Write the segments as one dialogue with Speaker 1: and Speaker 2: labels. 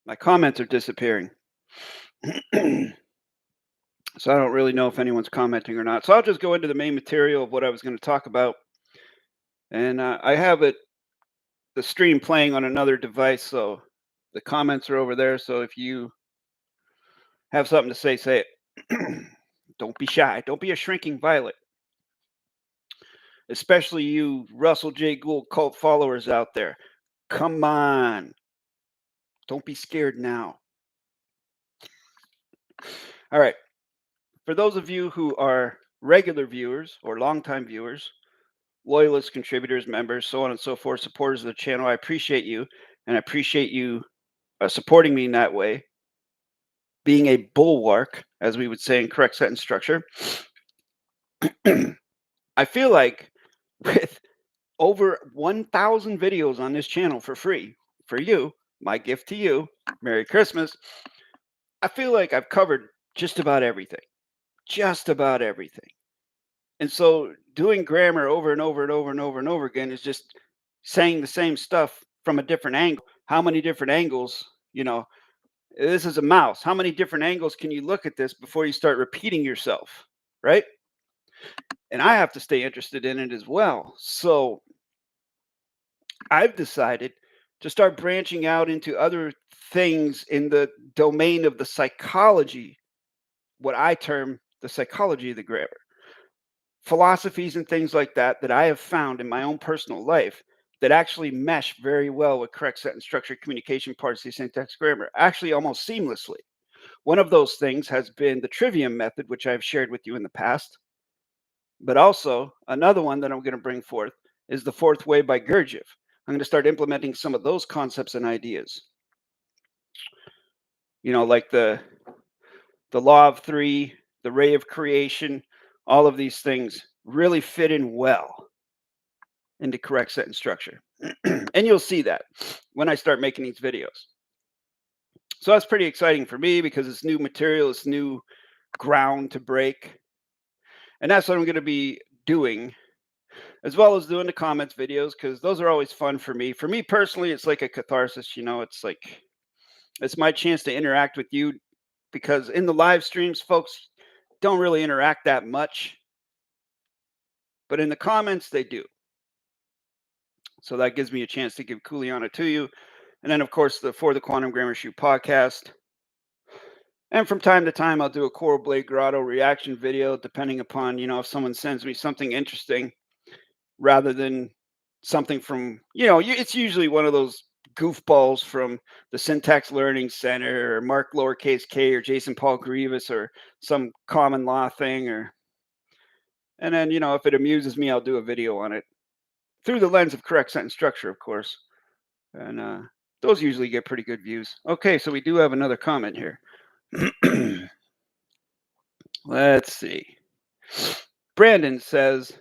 Speaker 1: My comments are disappearing. So I don't really know if anyone's commenting or not. So I'll just go into the main material of what I was going to talk about. And I have the stream playing on another device, so the comments are over there. So if you have something to say, say it. Don't be shy. Don't be a shrinking violet. Especially you Russell J. Gould cult followers out there. Come on. Don't be scared now. All right. For those of you who are regular viewers or longtime viewers, loyalists, contributors, members, so on and so forth, supporters of the channel, I appreciate you, and I appreciate you supporting me in that way, being a bulwark, as we would say in correct sentence structure. I feel like with over 1,000 videos on this channel for free, for you, my gift to you, Merry Christmas, I feel like I've covered just about everything. Just about everything. And so doing grammar over and over and over and over and over again is just saying the same stuff from a different angle. How many different angles, you know, this is a mouse. How many different angles can you look at this before you start repeating yourself, right? And I have to stay interested in it as well. So I've decided to start branching out into other things in the domain of the psychology, what I term the psychology of the grammar. Philosophies and things like that that I have found in my own personal life that actually mesh very well with correct sentence structure, communication, parsing, syntax, grammar, actually almost seamlessly. One of those things has been the trivium method, which I've shared with you in the past. But also another one that I'm going to bring forth is the fourth way by Gurdjieff. I'm going to start implementing some of those concepts and ideas. You know, like the law of three, the ray of creation, all of these things really fit in well into correct sentence structure. And you'll see that when I start making these videos. So that's pretty exciting for me because it's new material, it's new ground to break. And that's what I'm going to be doing, as well as doing the comments videos, because those are always fun for me. For me personally, it's like a catharsis, you know, it's like, it's my chance to interact with you, because in the live streams, folks don't really interact that much, but in the comments, they do. So that gives me a chance to give Kuleana to you. And then, of course, For the Quantum Grammar Shoot podcast. And from time to time, I'll do a Coral Blade Grotto reaction video, depending upon, you know, if someone sends me something interesting, rather than something from, you know, it's usually one of those goofballs from the Syntax Learning Center or Mark lowercase k or Jason Paul Grievous or some common law thing. And then, you know, if it amuses me, I'll do a video on it through the lens of correct sentence structure, of course. And those usually get pretty good views. Okay, so we do have another comment here. Let's see. Brandon says,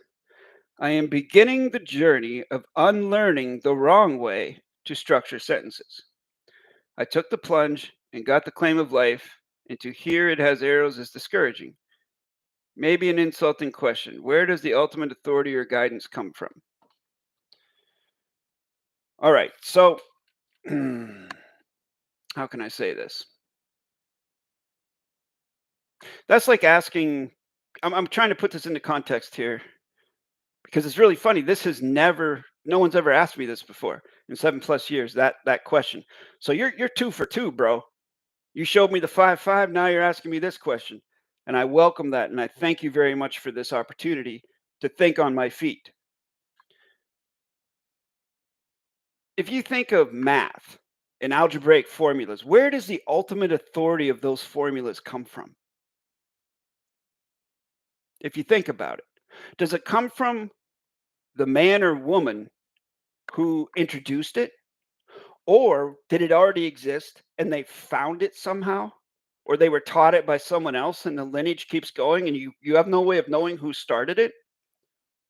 Speaker 1: I am beginning the journey of unlearning the wrong way to structure sentences. I took the plunge and got the claim of life, and to hear it has arrows is discouraging. Maybe an insulting question. Where does the ultimate authority or guidance come from? All right, so how can I say this? That's like asking, I'm trying to put this into context here, because it's really funny. This has never, no one's ever asked me this before in 7+ years, that question. So you're 2 for 2, bro. You showed me the 5-5. Now you're asking me this question. And I welcome that. And I thank you very much for this opportunity to think on my feet. if you think of math and algebraic formulas, where does the ultimate authority of those formulas come from? If you think about it, does it come from the man or woman who introduced it? Or did it already exist and they found it somehow? Or they were taught it by someone else and the lineage keeps going and you have no way of knowing who started it?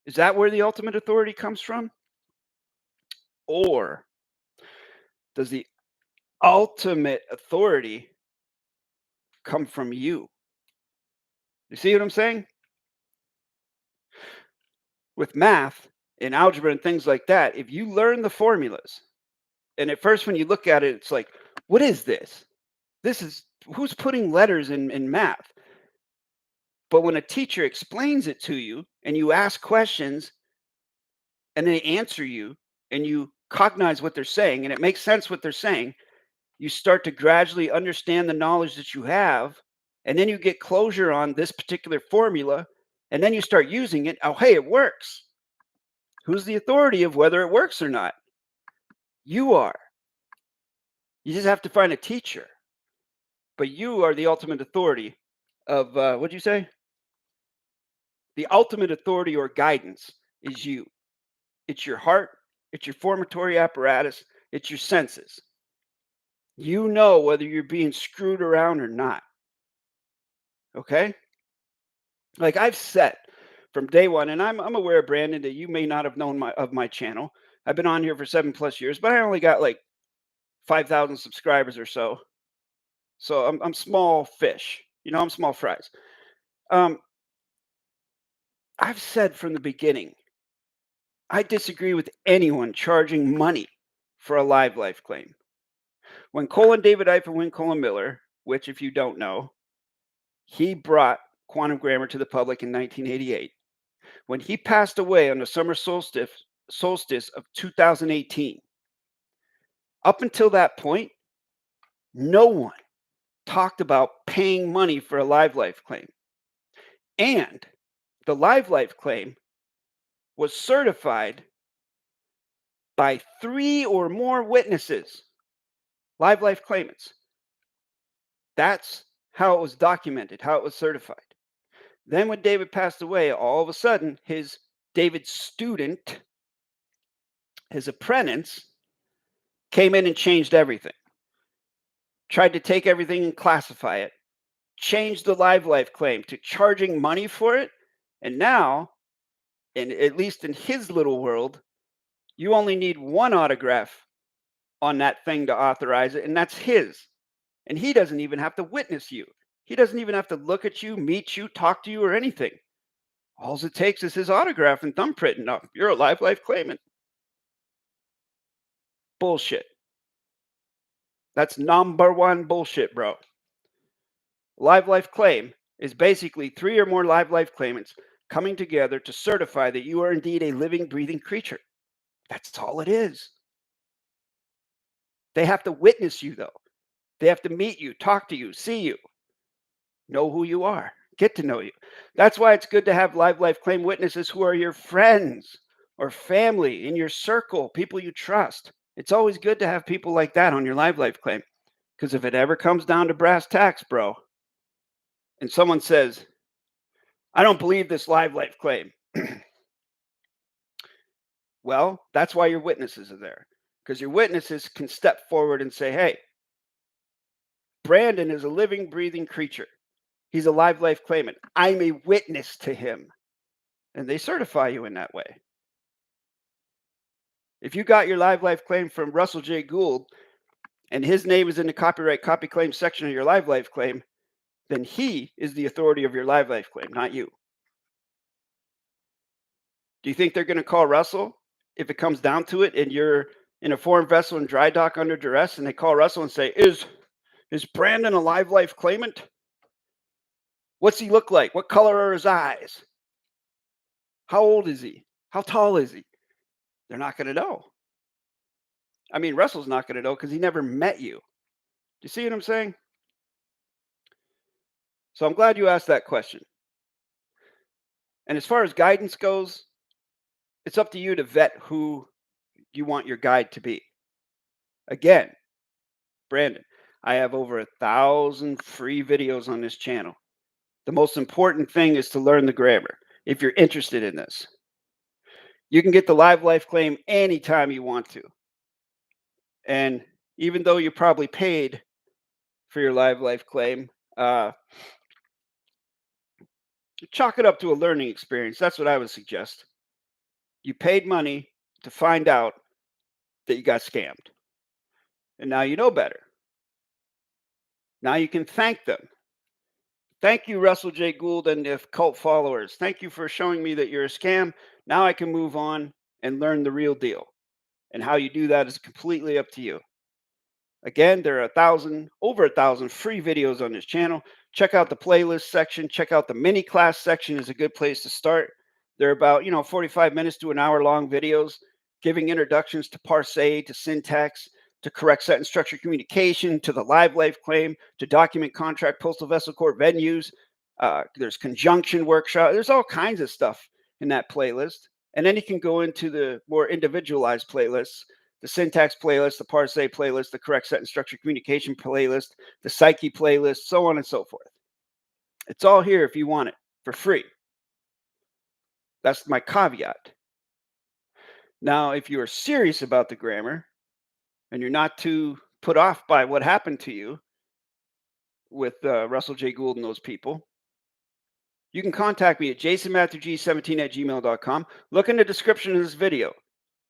Speaker 1: Is that where the ultimate authority comes from? Or does the ultimate authority come from you? You see what I'm saying? With math and algebra and things like that, if you learn the formulas, and at first when you look at it, it's like, what is this? This is, who's putting letters in math? But when a teacher explains it to you and you ask questions and they answer you and you cognize what they're saying and it makes sense what they're saying, you start to gradually understand the knowledge that you have, and then you get closure on this particular formula, and then you start using it. Oh, hey, it works. Who's the authority of whether it works or not? You are. You just have to find a teacher. But you are the ultimate authority of, what'd you say? The ultimate authority or guidance is you. It's your heart, it's your formatory apparatus, it's your senses. You know whether you're being screwed around or not. Okay? Like I've said from day one, and I'm aware, Brandon, that you may not have known my channel. I've been on here for 7+ years, but I only got like 5,000 subscribers or so. So I'm small fish. You know, I'm small fries. I've said from the beginning, I disagree with anyone charging money for a live life claim. When David-WYNN Miller, which if you don't know, he brought quantum grammar to the public in 1988. When he passed away on the summer solstice of 2018, up until that point, no one talked about paying money for a live life claim. And the live life claim was certified by 3 or more witnesses, live life claimants. That's how it was documented, how it was certified. Then when David passed away, all of a sudden, David's student, his apprentice, came in and changed everything. Tried to take everything and classify it. Changed the live life claim to charging money for it. And now, at least in his little world, you only need one autograph on that thing to authorize it, and that's his. And he doesn't even have to witness you. He doesn't even have to look at you, meet you, talk to you, or anything. All it takes is his autograph and thumbprint, and you're a live life claimant. Bullshit. That's #1 bullshit, bro. Live life claim is basically 3 or more live life claimants coming together to certify that you are indeed a living, breathing creature. That's all it is. They have to witness you, though. They have to meet you, talk to you, see you, know who you are, get to know you. That's why it's good to have live life claim witnesses who are your friends or family in your circle, people you trust. It's always good to have people like that on your live life claim, because if it ever comes down to brass tacks, bro, and someone says, I don't believe this live life claim. Well, that's why your witnesses are there, because your witnesses can step forward and say, hey, Brandon is a living, breathing creature. He's a live life claimant. I'm a witness to him. And they certify you in that way. If you got your live life claim from Russell J. Gould and his name is in the copyright copy claim section of your live life claim, then he is the authority of your live life claim, not you. Do you think they're going to call Russell if it comes down to it and you're in a foreign vessel in dry dock under duress and they call Russell and say, is Brandon a live life claimant? What's he look like? What color are his eyes? How old is he? How tall is he? They're not going to know. I mean, Russell's not going to know because he never met you. Do you see what I'm saying? So I'm glad you asked that question. And as far as guidance goes, it's up to you to vet who you want your guide to be. Again, Brandon, I have over 1,000 free videos on this channel. The most important thing is to learn the grammar if you're interested in this. You can get the live life claim anytime you want to. And even though you probably paid for your live life claim, chalk it up to a learning experience. That's what I would suggest. You paid money to find out that you got scammed. And now you know better. Now you can thank them. Thank you, Russell J. Gould and the cult followers. Thank you for showing me that you're a scam. Now I can move on and learn the real deal. And how you do that is completely up to you. Again, there are over 1,000 free videos on this channel. Check out the playlist section. Check out the mini class section is a good place to start. They're about 45 minutes to an hour long videos giving introductions to parse, to syntax, to correct sentence structure communication, to the live life claim, to document contract postal vessel court venues. There's conjunction workshop. There's all kinds of stuff in that playlist. And then you can go into the more individualized playlists, the syntax playlist, the parse playlist, the correct sentence structure communication playlist, the psyche playlist, so on and so forth. It's all here if you want it for free. That's my caveat. Now, if you are serious about the grammar and you're not too put off by what happened to you with Russell J. Gould and those people, you can contact me at jasonmatthewg17@gmail.com. Look in the description of this video.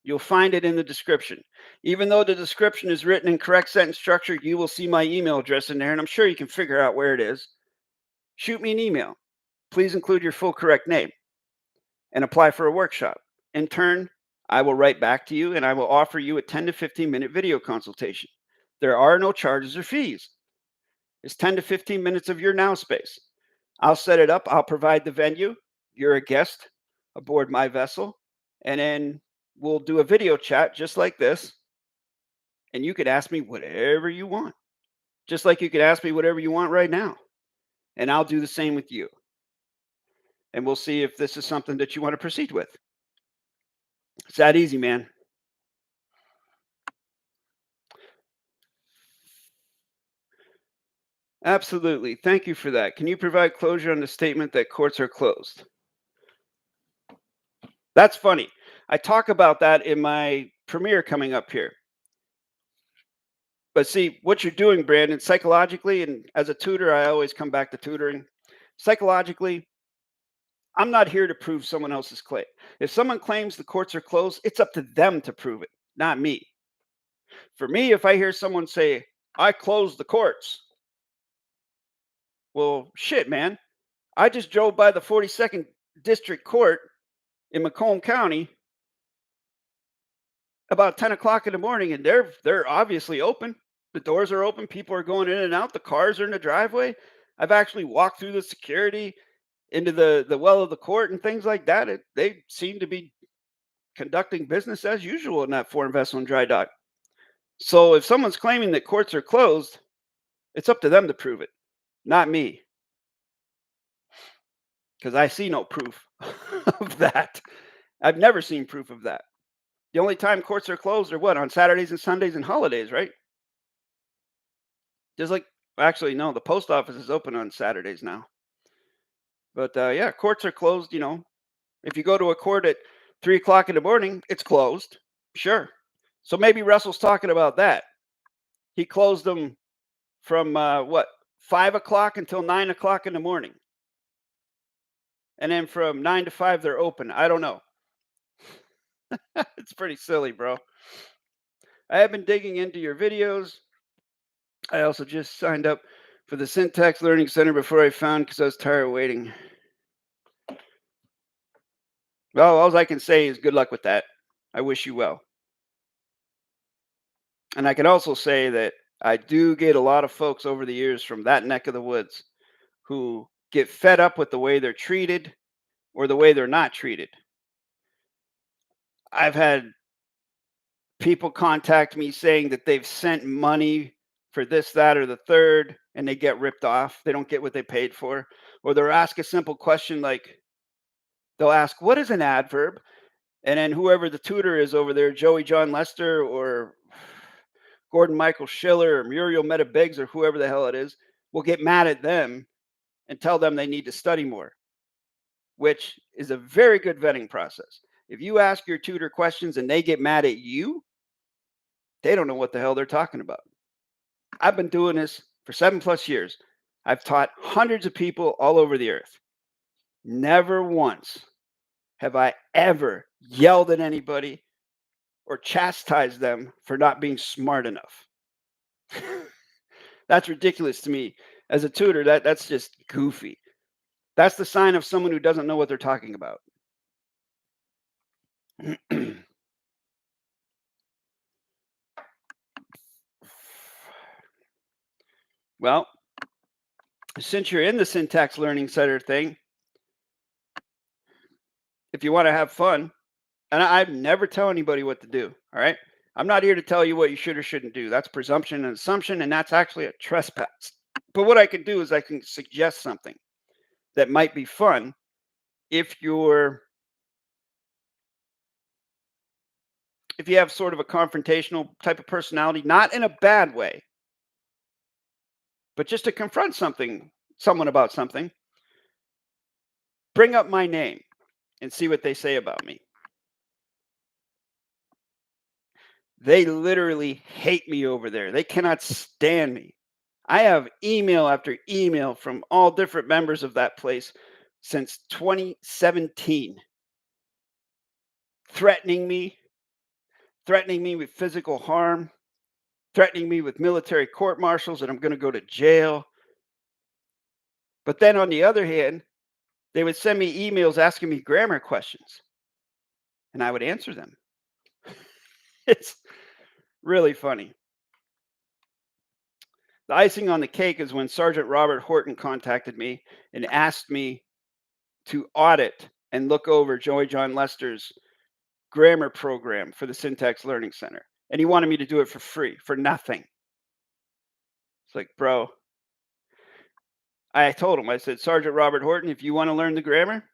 Speaker 1: You'll find it in the description. Even though the description is written in correct sentence structure, you will see my email address in there, and I'm sure you can figure out where it is. Shoot me an email. Please include your full correct name and apply for a workshop. In turn, I will write back to you and I will offer you a 10 to 15 minute video consultation. There are no charges or fees. It's 10 to 15 minutes of your now space. I'll set it up. I'll provide the venue. You're a guest aboard my vessel. And then we'll do a video chat just like this. And you can ask me whatever you want, just like you can ask me whatever you want right now. And I'll do the same with you. And we'll see if this is something that you want to proceed with. It's that easy, man. Absolutely. Thank you for that. Can you provide closure on the statement that courts are closed? That's funny. I talk about that in my premiere coming up here. But see, what you're doing, Brandon, psychologically, and as a tutor, I always come back to tutoring. Psychologically, I'm not here to prove someone else's claim. If someone claims the courts are closed, it's up to them to prove it, not me. For me, if I hear someone say, I closed the courts, well, shit, man. I just drove by the 42nd District Court in Macomb County about 10 o'clock in the morning, and they're obviously open. The doors are open. People are going in and out. The cars are in the driveway. I've actually walked through the security into the well of the court and things like that. They seem to be conducting business as usual in that foreign vessel and dry dock. So if someone's claiming that courts are closed, it's up to them to prove it, not me. Because I see no proof of that. I've never seen proof of that. The only time courts are closed are what? On Saturdays and Sundays and holidays, right? Just like, actually, no, the post office is open on Saturdays now. But yeah, courts are closed. If you go to a court at 3 o'clock in the morning, it's closed. Sure. So maybe Russell's talking about that. He closed them from 5 o'clock until 9 o'clock in the morning. And then from 9 to 5, they're open. I don't know. It's pretty silly, bro. I have been digging into your videos. I also just signed up for the Syntax Learning Center before I found because I was tired of waiting. Well, all I can say is good luck with that. I wish you well. And I can also say that I do get a lot of folks over the years from that neck of the woods who get fed up with the way they're treated or the way they're not treated. I've had people contact me saying that they've sent money for this, that, or the third, and they get ripped off. They don't get what they paid for. Or they'll ask a simple question like, they'll ask, what is an adverb? And then whoever the tutor is over there, Joey John Lester or Gordon Michael Schiller or Muriel Meta Biggs or whoever the hell it is will get mad at them and tell them they need to study more, which is a very good vetting process. If you ask your tutor questions and they get mad at you, they don't know what the hell they're talking about. I've been doing this for 7+ years. I've taught hundreds of people all over the earth. Never once have I ever yelled at anybody or chastised them for not being smart enough. That's ridiculous to me. As a tutor, that's just goofy. That's the sign of someone who doesn't know what they're talking about. Well, since you're in the syntax learning center thing, if you want to have fun, and I never tell anybody what to do, all right? I'm not here to tell you what you should or shouldn't do. That's presumption and assumption, and that's actually a trespass. But what I can do is I can suggest something that might be fun if you have sort of a confrontational type of personality, not in a bad way, but just to confront someone about something. Bring up my name and see what they say about me. They literally hate me over there. They cannot stand me. I have email after email from all different members of that place since 2017, threatening me with physical harm, threatening me with military court-martials, that I'm going to go to jail. But then on the other hand, they would send me emails asking me grammar questions, and I would answer them. It's really funny. The icing on the cake is when Sergeant Robert Horton contacted me and asked me to audit and look over Joey John Lester's grammar program for the Syntax Learning Center. And he wanted me to do it for free, for nothing. It's like, bro, I told him, I said, Sergeant Robert Horton, if you want to learn the grammar,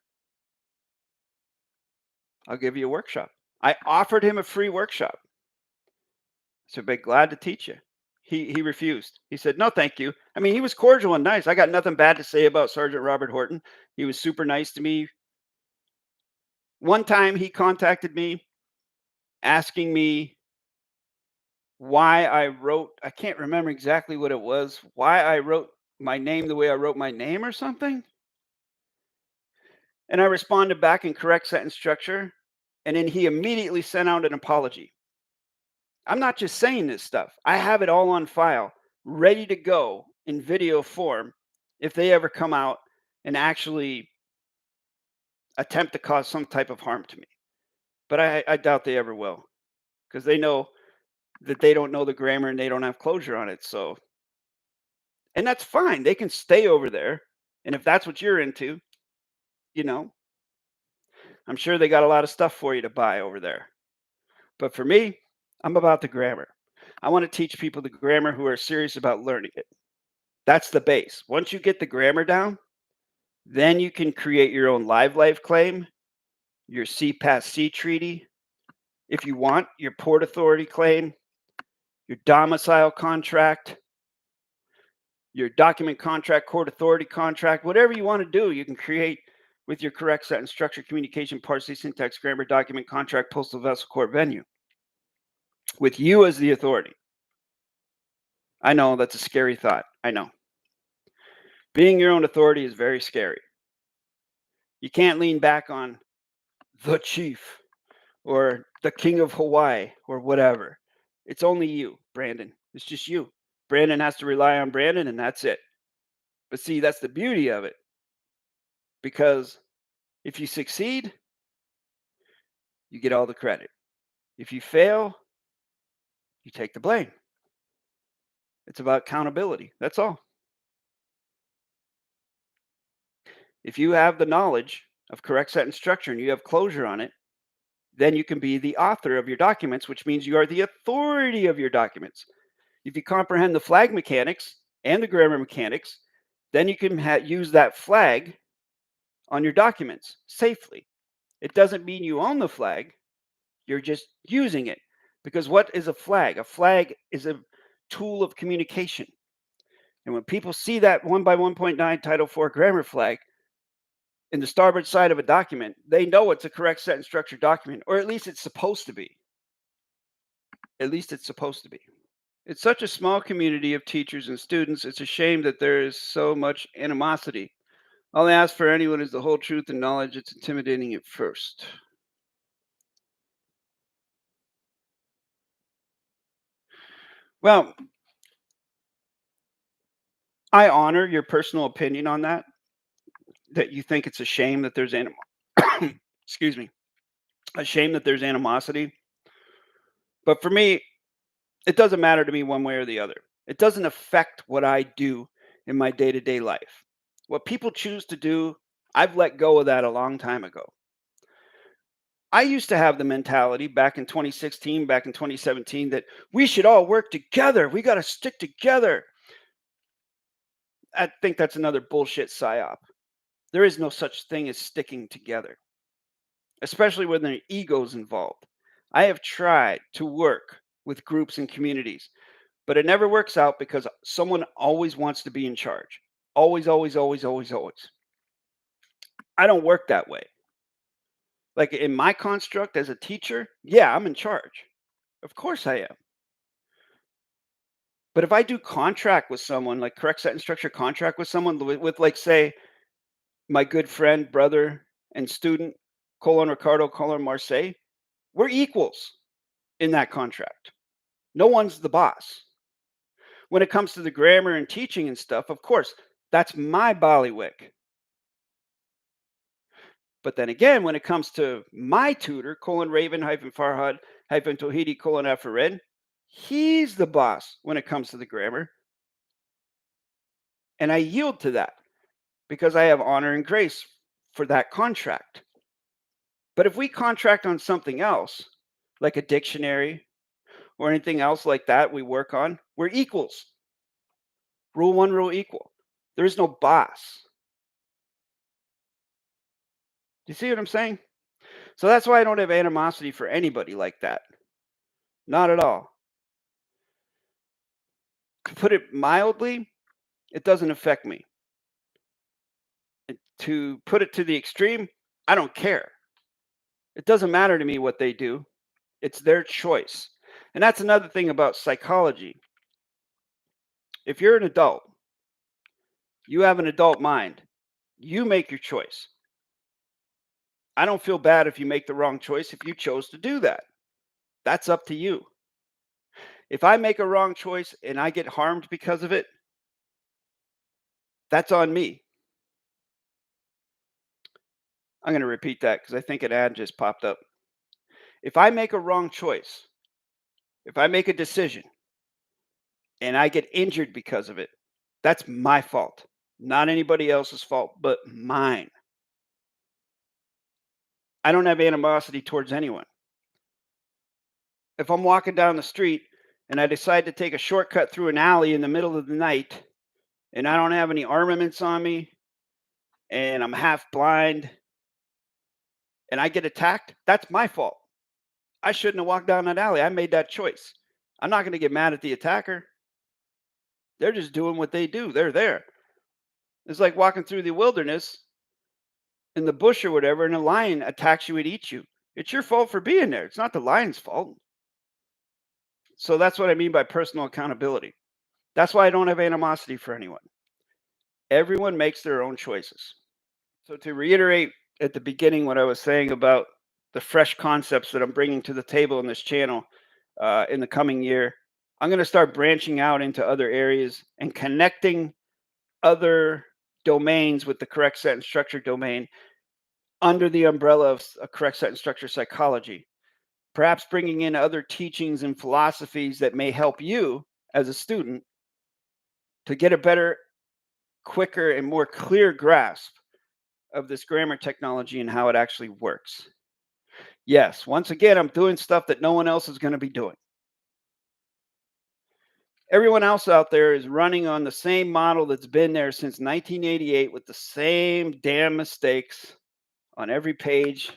Speaker 1: I'll give you a workshop. I offered him a free workshop. I said, be glad to teach you. He refused. He said, no, thank you. I mean, he was cordial and nice. I got nothing bad to say about Sergeant Robert Horton. He was super nice to me. One time he contacted me asking me why I wrote, I can't remember exactly what it was, why I wrote my name the way I wrote my name or something. And I responded back in correct sentence structure. And then he immediately sent out an apology. I'm not just saying this stuff. I have it all on file, ready to go in video form if they ever come out and actually attempt to cause some type of harm to me. But I doubt they ever will, because they know that they don't know the grammar and they don't have closure on it. So, and that's fine. They can stay over there. And if that's what you're into, you know, I'm sure they got a lot of stuff for you to buy over there. But for me, I'm about the grammar. I want to teach people the grammar who are serious about learning it. That's the base. Once you get the grammar down, then you can create your own live life claim, your C-Pass-C treaty, if you want, your port authority claim, your domicile contract, your document contract, court authority contract, whatever you want to do, you can create with your correct sentence structure, communication, parsing, syntax, grammar, document, contract, postal vessel, court venue, with you as the authority. I know that's a scary thought. I know. Being your own authority is very scary. You can't lean back on the chief or the king of Hawaii or whatever. It's only you, Brandon. It's just you. Brandon has to rely on Brandon, and that's it. But see, that's the beauty of it. Because if you succeed, you get all the credit. If you fail, you take the blame. It's about accountability. That's all. If you have the knowledge of correct sentence structure and you have closure on it, then you can be the author of your documents, which means you are the authority of your documents. If you comprehend the flag mechanics and the grammar mechanics, then you can use that flag on your documents safely. It doesn't mean you own the flag. You're just using it. Because what is a flag? A flag is tool of communication. And when people see that 1 by 1.9 Title IV grammar flag in the starboard side of a document, they know it's a correct sentence structure document, or at least it's supposed to be. At least it's supposed to be. It's such a small community of teachers and students. It's a shame that there is so much animosity. All I ask for anyone is the whole truth and knowledge. It's intimidating at first. Well, I honor your personal opinion on that you think it's a shame that there's excuse me, a shame that there's animosity. But for me, it doesn't matter to me one way or the other. It doesn't affect what I do in my day-to-day life. What people choose to do, I've let go of that a long time ago. I used to have the mentality back in 2016, back in 2017, that we should all work together. We got to stick together. I think that's another bullshit psyop. There is no such thing as sticking together, especially when there are egos involved. I have tried to work with groups and communities, but it never works out because someone always wants to be in charge. Always, always, always, always, always. I don't work that way. Like in my construct as a teacher, yeah, I'm in charge. Of course I am. But if I do contract with someone, like correct sentence structure contract with someone, with like, say, my good friend, brother, and student, Ricardo, Marseille, we're equals in that contract. No one's the boss. When it comes to the grammar and teaching and stuff, of course, that's my ballywick. But then again, when it comes to my tutor, Raven Farhad Tohidi Afared, he's the boss when it comes to the grammar. And I yield to that because I have honor and grace for that contract. But if we contract on something else, like a dictionary or anything else like that we work on, we're equals. Rule 1, rule equal. There is no boss. Do you see what I'm saying? So that's why I don't have animosity for anybody like that. Not at all. To put it mildly, it doesn't affect me. To put it to the extreme, I don't care. It doesn't matter to me what they do. It's their choice. And that's another thing about psychology. If you're an adult, you have an adult mind, you make your choice. I don't feel bad if you make the wrong choice if you chose to do that. That's up to you. If I make a wrong choice and I get harmed because of it, that's on me. I'm going to repeat that because I think an ad just popped up. If I make a wrong choice, if I make a decision and I get injured because of it, that's my fault. Not anybody else's fault, but mine. I don't have animosity towards anyone. If I'm walking down the street and I decide to take a shortcut through an alley in the middle of the night and I don't have any armaments on me and I'm half blind and I get attacked, that's my fault. I shouldn't have walked down that alley. I made that choice. I'm not going to get mad at the attacker. They're just doing what they do. They're there. It's like walking through the wilderness in the bush or whatever, and a lion attacks you and eats you. It's your fault for being there. It's not the lion's fault. So that's what I mean by personal accountability. That's why I don't have animosity for anyone. Everyone makes their own choices. So to reiterate at the beginning what I was saying about the fresh concepts that I'm bringing to the table in this channel in the coming year, I'm going to start branching out into other areas and connecting other domains with the correct sentence structure domain under the umbrella of a correct sentence structure psychology. Perhaps bringing in other teachings and philosophies that may help you as a student to get a better, quicker, and more clear grasp of this grammar technology and how it actually works. Yes, once again, I'm doing stuff that no one else is going to be doing. Everyone else out there is running on the same model that's been there since 1988 with the same damn mistakes on every page.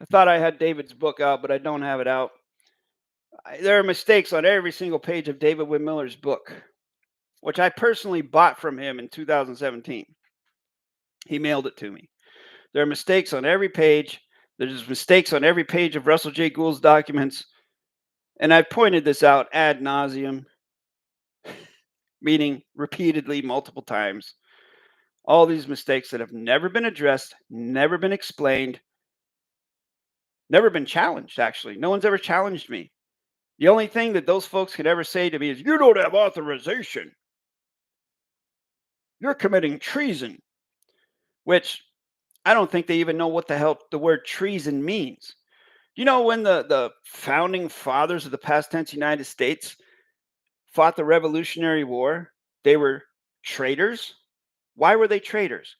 Speaker 1: I thought I had David's book out, but I don't have it out. There are mistakes on every single page of David Wynn Miller's book, which I personally bought from him in 2017. He mailed it to me. There are mistakes on every page. There's mistakes on every page of Russell J. Gould's documents. And I've pointed this out ad nauseum, meaning repeatedly, multiple times. All these mistakes that have never been addressed, never been explained, never been challenged, actually. No one's ever challenged me. The only thing that those folks could ever say to me is, you don't have authorization. You're committing treason, which I don't think they even know what the hell the word treason means. You know, when the founding fathers of the past tense United States fought the Revolutionary War, they were traitors. Why were they traitors?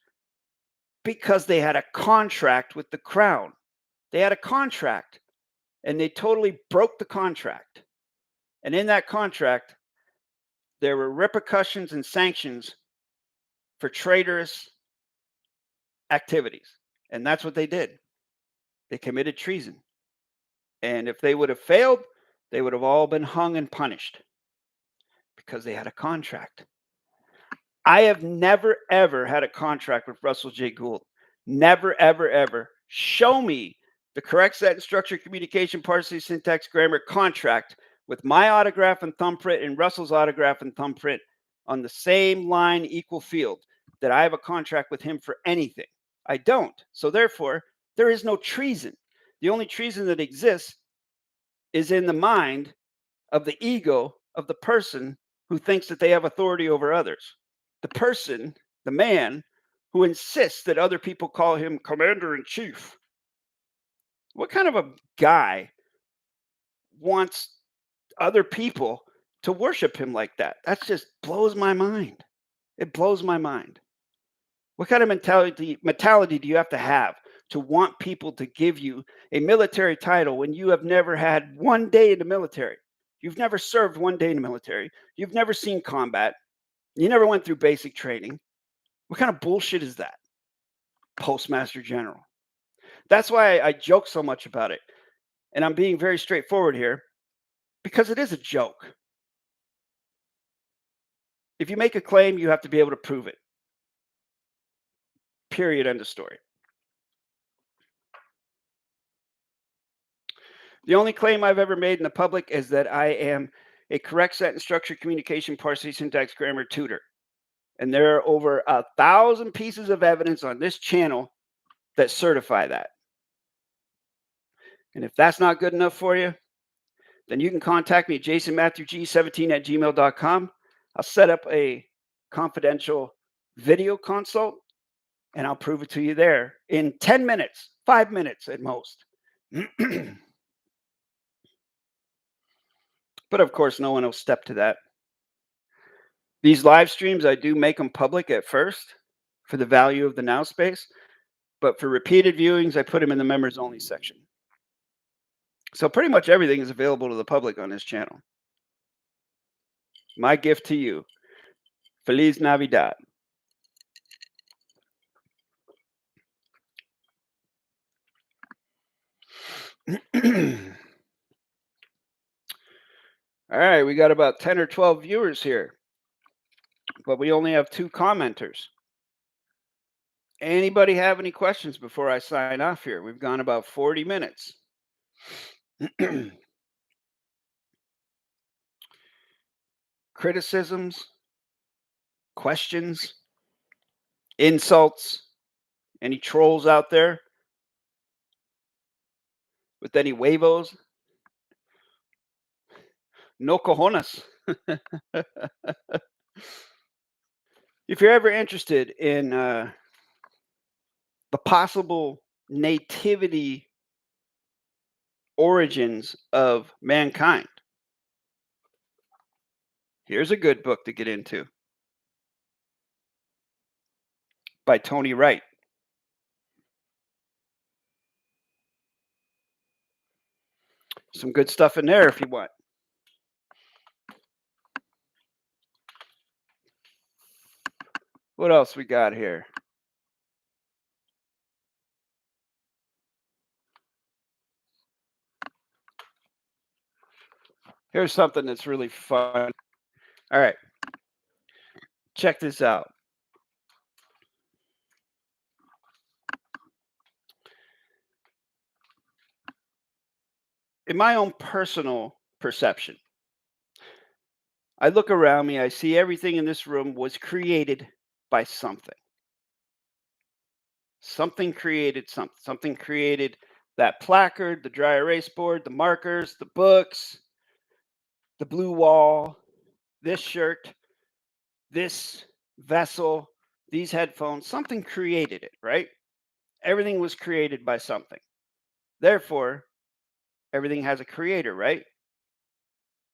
Speaker 1: Because they had a contract with the crown. They had a contract, and they totally broke the contract. And in that contract, there were repercussions and sanctions for traitorous activities. And that's what they did. They committed treason. And if they would have failed, they would have all been hung and punished because they had a contract. I have never, ever had a contract with Russell J. Gould. Never, ever, ever. Show me the correct sentence structure, communication, parenthesis, syntax, grammar contract with my autograph and thumbprint and Russell's autograph and thumbprint on the same line, equal field, that I have a contract with him for anything. I don't. So therefore, there is no treason. The only treason that exists is in the mind of the ego of the person who thinks that they have authority over others. The person, the man, who insists that other people call him commander-in-chief. What kind of a guy wants other people to worship him like that? That just blows my mind. It blows my mind. What kind of mentality do you have to want people to give you a military title when you have never had one day in the military? You've never served one day in the military. You've never seen combat. You never went through basic training. What kind of bullshit is that? Postmaster General. That's why I joke so much about it. And I'm being very straightforward here because it is a joke. If you make a claim, you have to be able to prove it. Period. End of story. The only claim I've ever made in the public is that I am a correct sentence structure, communication, parsing, syntax, grammar tutor. And there are over 1,000 pieces of evidence on this channel that certify that. And if that's not good enough for you, then you can contact me at jasonmatthewg17@gmail.com. I'll set up a confidential video consult, and I'll prove it to you there in 10 minutes, 5 minutes at most. But of course, no one will step to that. These live streams, I do make them public at first for the value of the now space, but for repeated viewings, I put them in the members only section. So pretty much everything is available to the public on this channel. My gift to you, Feliz Navidad. All right, we got about 10 or 12 viewers here, but we only have 2 commenters. Anybody have any questions before I sign off here? We've gone about 40 minutes. Criticisms, questions, insults, any trolls out there with any huevos? No cojones. If you're ever interested in the possible nativity origins of mankind, here's a good book to get into by Tony Wright. Some good stuff in there if you want. What else we got here? Here's something that's really fun. All right. Check this out. In my own personal perception, I look around me, I see everything in this room was created by something. Something created something. Something created that placard, the dry erase board, the markers, the books, the blue wall, this shirt, this vessel, these headphones. Something created it, right? Everything was created by something. Therefore, everything has a creator, right?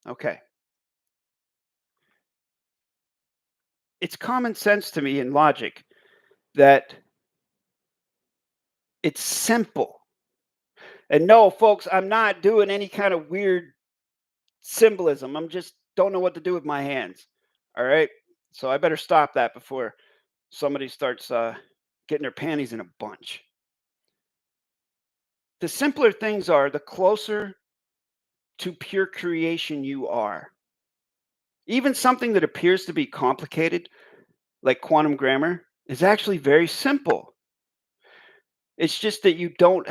Speaker 1: Okay. It's common sense to me in logic that it's simple. And no, folks, I'm not doing any kind of weird symbolism. I'm just don't know what to do with my hands. All right. So I better stop that before somebody starts getting their panties in a bunch. The simpler things are, the closer to pure creation you are. Even something that appears to be complicated, like quantum grammar, is actually very simple. It's just that you don't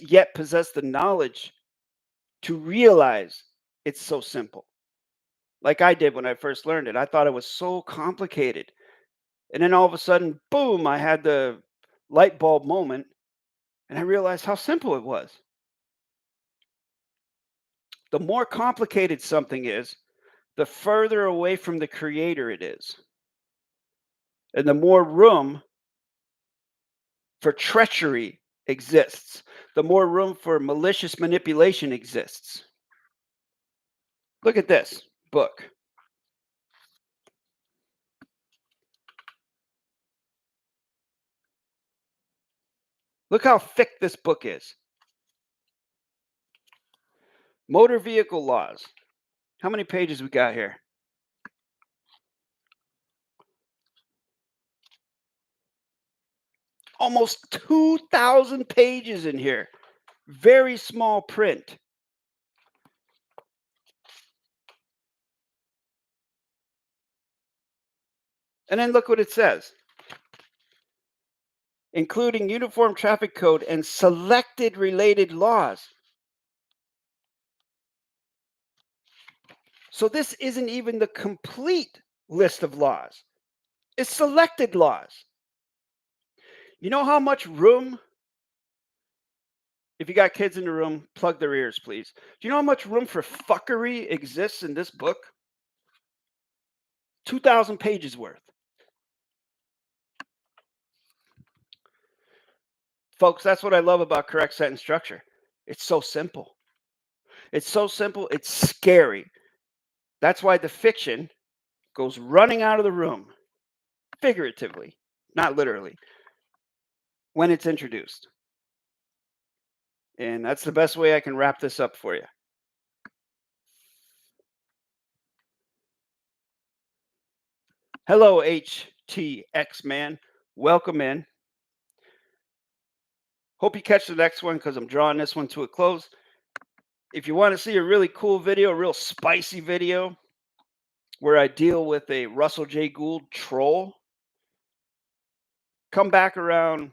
Speaker 1: yet possess the knowledge to realize it's so simple. Like I did when I first learned it. I thought it was so complicated. And then all of a sudden, boom, I had the light bulb moment and I realized how simple it was. The more complicated something is, the further away from the creator it is. And the more room for treachery exists, the more room for malicious manipulation exists. Look at this book. Look how thick this book is. Motor vehicle laws. How many pages we got here? Almost 2,000 pages in here. Very small print. And then look what it says. Including Uniform Traffic Code and selected related laws. So this isn't even the complete list of laws. It's selected laws. You know how much room, if you got kids in the room, plug their ears, please. Do you know how much room for fuckery exists in this book? 2,000 pages worth. Folks, that's what I love about correct sentence structure. It's so simple. It's so simple, it's scary. That's why the fiction goes running out of the room, figuratively, not literally, when it's introduced. And that's the best way I can wrap this up for you. Hello, HTX man. Welcome in. Hope you catch the next one because I'm drawing this one to a close. If you want to see a really cool video, a real spicy video, where I deal with a Russell J. Gould troll, come back around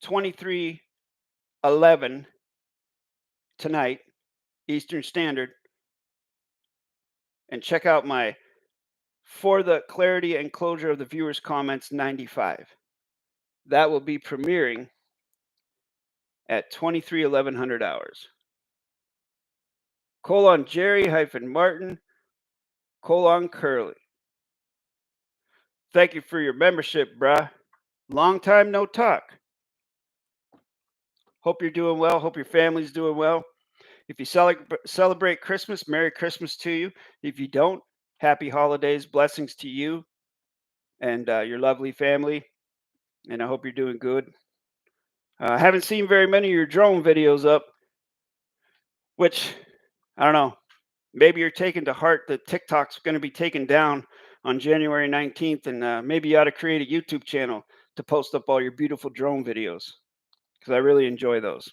Speaker 1: 23:11 tonight, Eastern Standard, and check out my For the Clarity and Closure of the Viewers' Comments 95. That will be premiering at 23:1100 hours. :Jerry-Martin, :Curly. Thank you for your membership, bruh. Long time no talk. Hope you're doing well. Hope your family's doing well. If you celebrate Christmas, Merry Christmas to you. If you don't, Happy Holidays. Blessings to you and your lovely family. And I hope you're doing good. I haven't seen very many of your drone videos up, which, I don't know, maybe you're taking to heart that TikTok's going to be taken down on January 19th, and maybe you ought to create a YouTube channel to post up all your beautiful drone videos, because I really enjoy those.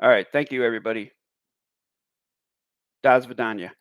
Speaker 1: All right. Thank you, everybody. Das Vidania.